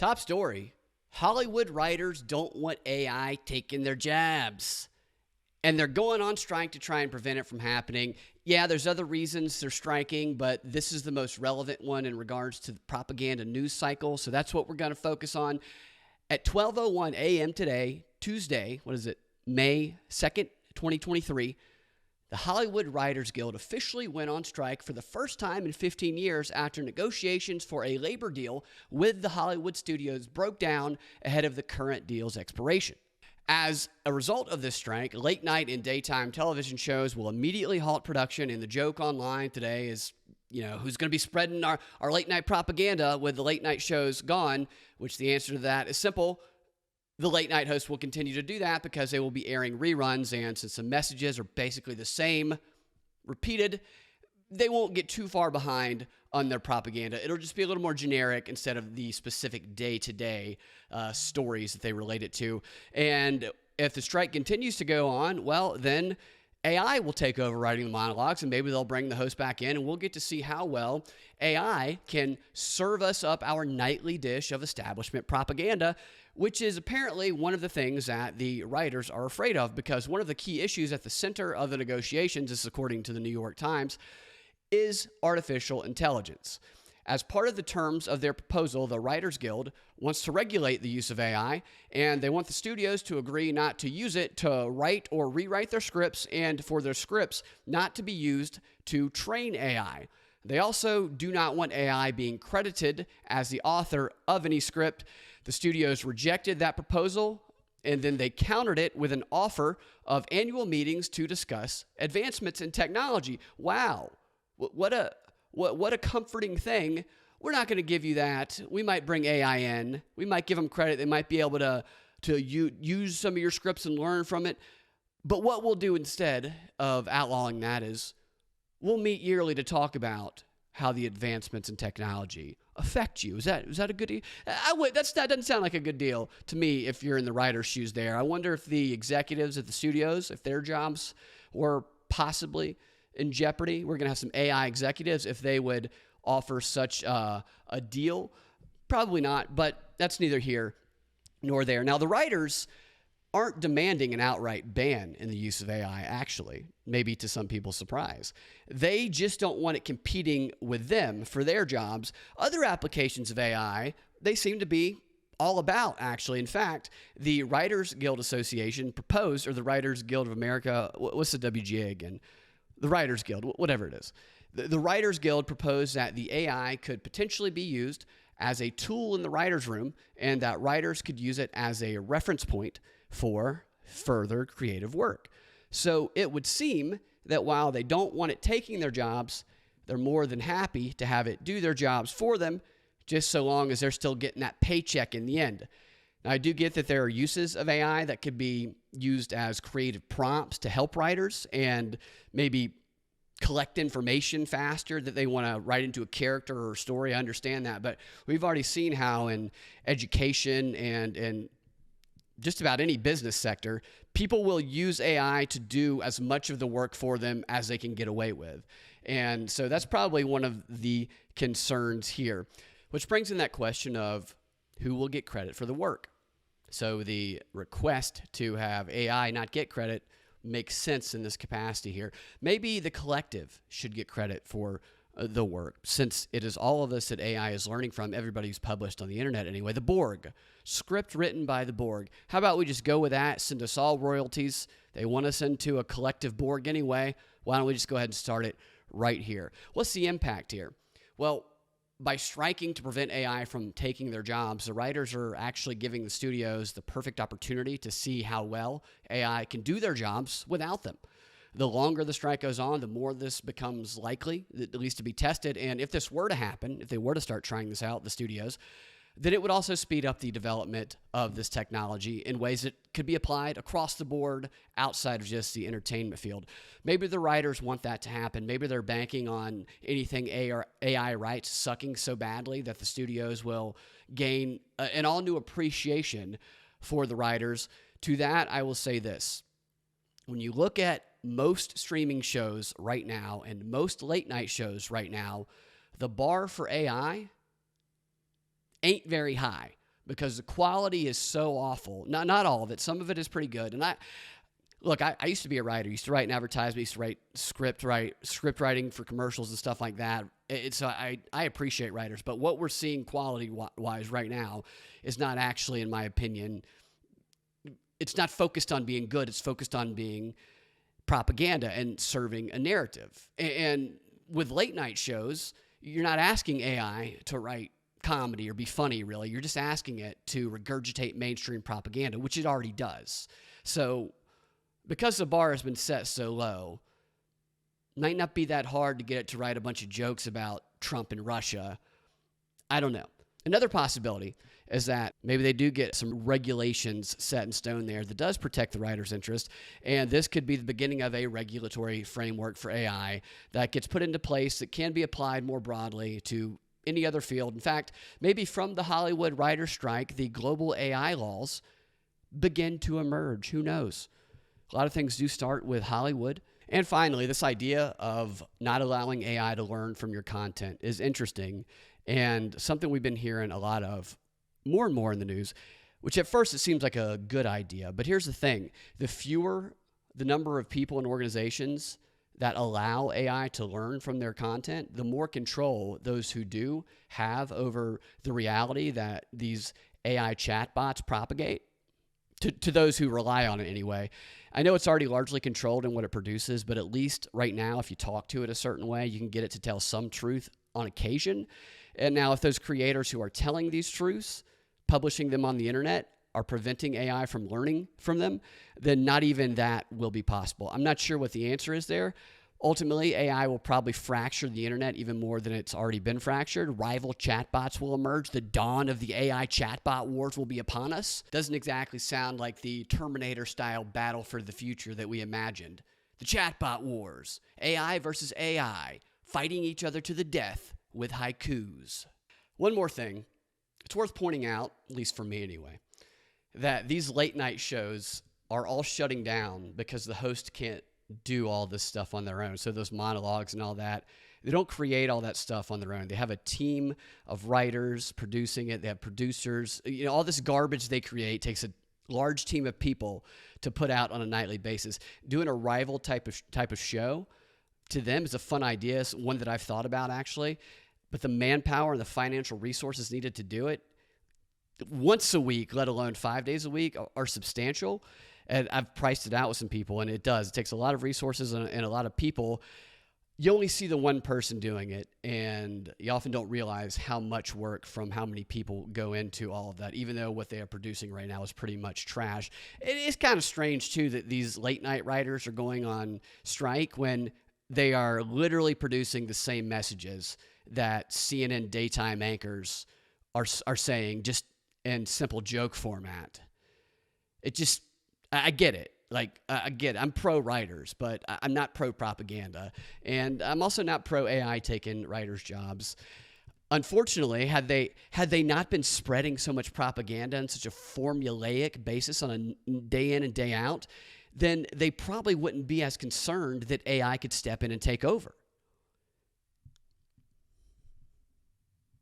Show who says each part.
Speaker 1: Top story: Hollywood writers don't want AI taking their jobs. And they're going on strike to try and prevent it from happening. Yeah, there's other reasons they're striking, but this is the most relevant one in regards to the propaganda news cycle. So that's what we're going to focus on. At 12:01 a.m. today, Tuesday, May 2nd, 2023, the Hollywood Writers Guild officially went on strike for the first time in 15 years after negotiations for a labor deal with the Hollywood studios broke down ahead of the current deal's expiration. As a result of this strike, late night and daytime television shows will immediately halt production, and the joke online today is, who's going to be spreading our late night propaganda with the late night shows gone, which the answer to that is simple. The late night hosts will continue to do that because they will be airing reruns, and since the messages are basically the same, repeated, they won't get too far behind on their propaganda. It'll just be a little more generic instead of the specific day-to-day stories that they relate it to. And if the strike continues to go on, well, then AI will take over writing the monologues, and maybe they'll bring the host back in, and we'll get to see how well AI can serve us up our nightly dish of establishment propaganda, which is apparently one of the things that the writers are afraid of, because one of the key issues at the center of the negotiations, this is according to the New York Times, is artificial intelligence. As part of the terms of their proposal, the Writers Guild wants to regulate the use of AI, and they want the studios to agree not to use it to write or rewrite their scripts, and for their scripts not to be used to train AI. They also do not want AI being credited as the author of any script. The studios rejected that proposal, and then they countered it with an offer of annual meetings to discuss advancements in technology. Wow. What a comforting thing. We're not going to give you that. We might bring AI in. We might give them credit. They might be able to use some of your scripts and learn from it. But what we'll do instead of outlawing that is we'll meet yearly to talk about how the advancements in technology affect you. Is that a good deal? That doesn't sound like a good deal to me if you're in the writer's shoes there. I wonder if the executives at the studios, if their jobs were possibly in jeopardy. We're going to have some AI executives if they would offer such a deal. Probably not, but that's neither here nor there. Now, the writers aren't demanding an outright ban in the use of AI, actually, maybe to some people's surprise. They just don't want it competing with them for their jobs. Other applications of AI, they seem to be all about, actually. In fact, the Writers Guild Association proposed, or the Writers Guild of America, what's the WGA again? The Writers Guild, whatever it is. The Writers Guild proposed that the AI could potentially be used as a tool in the writer's room, and that writers could use it as a reference point for further creative work. So it would seem that while they don't want it taking their jobs, they're more than happy to have it do their jobs for them, just so long as they're still getting that paycheck in the end. Now, I do get that there are uses of AI that could be used as creative prompts to help writers and maybe collect information faster that they want to write into a character or story. I understand that, but we've already seen how in education and just about any business sector, people will use AI to do as much of the work for them as they can get away with. And so that's probably one of the concerns here, which brings in that question of who will get credit for the work. So the request to have AI not get credit makes sense in this capacity here. Maybe the collective should get credit for the work, since it is all of us that AI is learning from, everybody who's published on the internet anyway. The Borg, script written by the Borg. How about we just go with that, send us all royalties? They want us into a collective Borg anyway. Why don't we just go ahead and start it right here? What's the impact here? Well, by striking to prevent AI from taking their jobs, the writers are actually giving the studios the perfect opportunity to see how well AI can do their jobs without them. The longer the strike goes on, the more this becomes likely, at least to be tested. And if this were to happen, if they were to start trying this out, the studios, then it would also speed up the development of this technology in ways that could be applied across the board outside of just the entertainment field. Maybe the writers want that to happen. Maybe they're banking on anything AI writes sucking so badly that the studios will gain an all-new appreciation for the writers. To that, I will say this. When you look at most streaming shows right now and most late-night shows right now, the bar for AI ain't very high. because the quality is so awful. Not all of it. Some of it is pretty good. And I used to be a writer. I used to write an advertisement. I used to write script writing for commercials and stuff like that. So I appreciate writers. But what we're seeing quality-wise right now is not actually, in my opinion, it's not focused on being good. It's focused on being propaganda and serving a narrative. And with late night shows, you're not asking AI to write comedy or be funny, really. You're just asking it to regurgitate mainstream propaganda, which it already does. So because the bar has been set so low, might not be that hard to get it to write a bunch of jokes about Trump and Russia. I don't know. Another possibility is that maybe they do get some regulations set in stone there that does protect the writer's interest, and this could be the beginning of a regulatory framework for AI that gets put into place that can be applied more broadly to any other field. In fact, maybe from the Hollywood writer strike, the global AI laws begin to emerge. Who knows? A lot of things do start with Hollywood. And finally, this idea of not allowing AI to learn from your content is interesting and something we've been hearing a lot of more and more in the news, which at first it seems like a good idea. But here's the thing. The number of people and organizations that allow AI to learn from their content, the more control those who do have over the reality that these AI chatbots propagate to those who rely on it anyway. I know it's already largely controlled in what it produces, but at least right now, if you talk to it a certain way, you can get it to tell some truth on occasion. And now if those creators who are telling these truths, publishing them on the internet, are preventing AI from learning from them, then not even that will be possible. I'm not sure what the answer is there. Ultimately, AI will probably fracture the internet even more than it's already been fractured. Rival chatbots will emerge. The dawn of the AI chatbot wars will be upon us. Doesn't exactly sound like the Terminator-style battle for the future that we imagined. The chatbot wars. AI versus AI, fighting each other to the death with haikus. One more thing. It's worth pointing out, at least for me anyway, that these late night shows are all shutting down because the host can't do all this stuff on their own. So those monologues and all that, they don't create all that stuff on their own. They have a team of writers producing it. They have producers. All this garbage they create takes a large team of people to put out on a nightly basis. Doing a rival type of show to them is a fun idea. It's one that I've thought about actually, but the manpower and the financial resources needed to do it once a week, let alone 5 days a week, are substantial. And I've priced it out with some people, and it does. It takes a lot of resources and a lot of people. You only see the one person doing it, and you often don't realize how much work from how many people go into all of that, even though what they are producing right now is pretty much trash. It is kind of strange, too, that these late-night writers are going on strike when they are literally producing the same messages that CNN daytime anchors are saying, just in simple joke format. I get it. I get it. I'm pro writers, but I'm not pro propaganda. And I'm also not pro AI taking writers' jobs. Unfortunately, had they not been spreading so much propaganda on such a formulaic basis on a day in and day out, then they probably wouldn't be as concerned that AI could step in and take over.